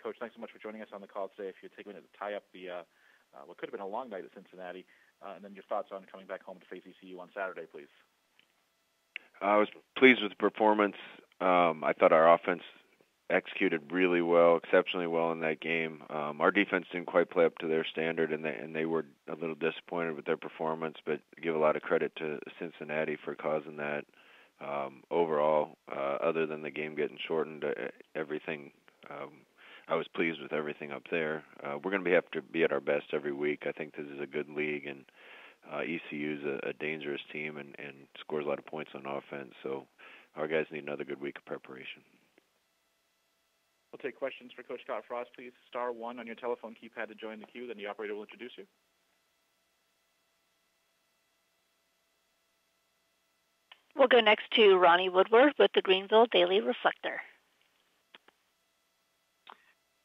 Coach, thanks so much for joining us on the call today. If you'd take a minute to tie up the what could have been a long night at Cincinnati, and then your thoughts on coming back home to face ECU on Saturday, please. I was pleased with the performance. I thought our offense executed really well, exceptionally well in that game. Our defense didn't quite play up to their standard, and they were a little disappointed with their performance, but give a lot of credit to Cincinnati for causing that. Overall, other than the game getting shortened, everything, I was pleased with everything up there. We're going to have to be at our best every week. I think this is a good league, and ECU is a dangerous team and scores a lot of points on offense, so our guys need another good week of preparation. We'll take questions for Coach Scott Frost. Please star 1 on your telephone keypad to join the queue. Then the operator will introduce you. We'll go next to Ronnie Woodward with the Greenville Daily Reflector.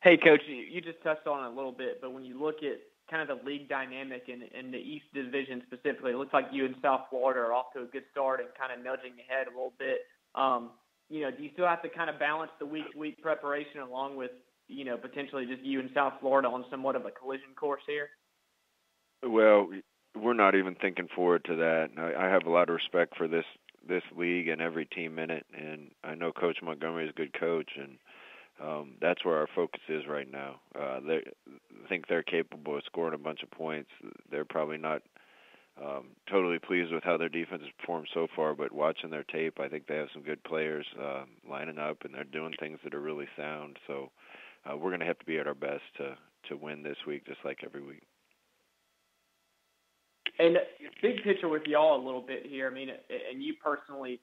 Hey, Coach, you just touched on it a little bit, but when you look at kind of the league dynamic in the East Division specifically, it looks like you and South Florida are off to a good start and kind of nudging ahead a little bit. Do you still have to kind of balance the week-to-week preparation along with, potentially just you and South Florida on somewhat of a collision course here? Well, we're not even thinking forward to that. I have a lot of respect for this league and every team in it, and I know Coach Montgomery is a good coach, and that's where our focus is right now. I think they're capable of scoring a bunch of points. They're probably not totally pleased with how their defense has performed so far, but watching their tape, I think they have some good players lining up, and they're doing things that are really sound. So we're going to have to be at our best to win this week, just like every week. And big picture with y'all a little bit here. I mean, and you personally,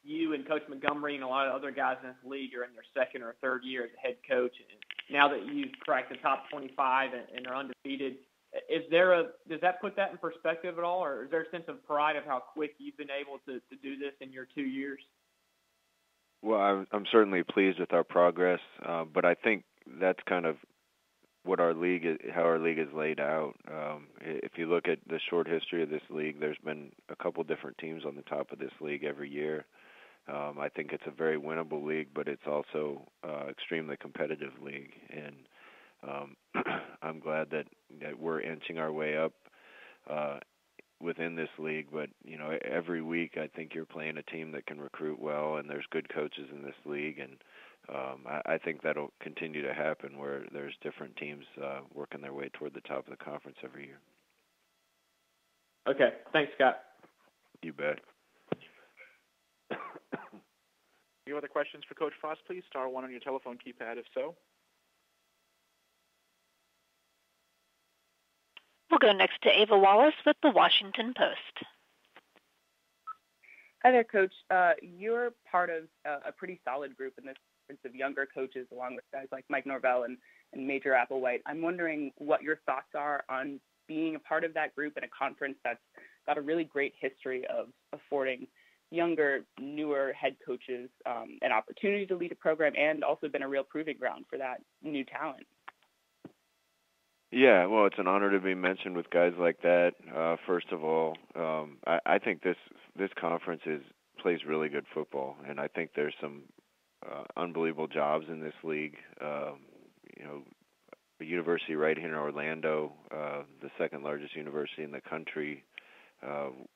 you and Coach Montgomery and a lot of other guys in this league are in their second or third year as a head coach. And now that you've cracked the top 25 and are undefeated, does that put that in perspective at all, or is there a sense of pride of how quick you've been able to do this in your 2 years? Well, I'm certainly pleased with our progress, but I think that's kind of what our league is, how our league is laid out. If you look at the short history of this league, there's been a couple different teams on the top of this league every year. I think it's a very winnable league, but it's also extremely competitive league, and I'm glad that we're inching our way up within this league. But every week I think you're playing a team that can recruit well, and there's good coaches in this league, and I think that'll continue to happen where there's different teams working their way toward the top of the conference every year. Okay, thanks, Scott. You bet. Any other questions for Coach Frost, please? Star 1 on your telephone keypad, if so. We'll go next to Ava Wallace with the Washington Post. Hi there, Coach. You're part of a pretty solid group in this of younger coaches, along with guys like Mike Norvell and Major Applewhite. I'm wondering what your thoughts are on being a part of that group in a conference that's got a really great history of affording younger, newer head coaches an opportunity to lead a program, and also been a real proving ground for that new talent. Yeah, well, it's an honor to be mentioned with guys like that. First of all, I think this conference plays really good football, and I think there's some unbelievable jobs in this league. The university right here in Orlando, the second largest university in the country,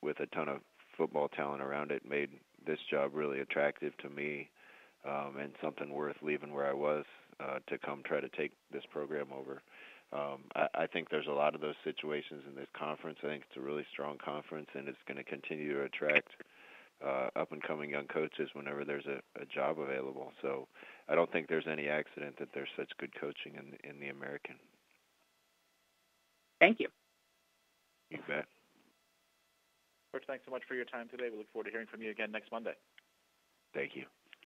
with a ton of football talent around it, made this job really attractive to me, and something worth leaving where I was to come try to take this program over. I think there's a lot of those situations in this conference. I think it's a really strong conference, and it's going to continue to attract up-and-coming young coaches whenever there's a job available. So I don't think there's any accident that there's such good coaching in the American. Thank you. You bet. Coach, thanks so much for your time today. We look forward to hearing from you again next Monday. Thank you.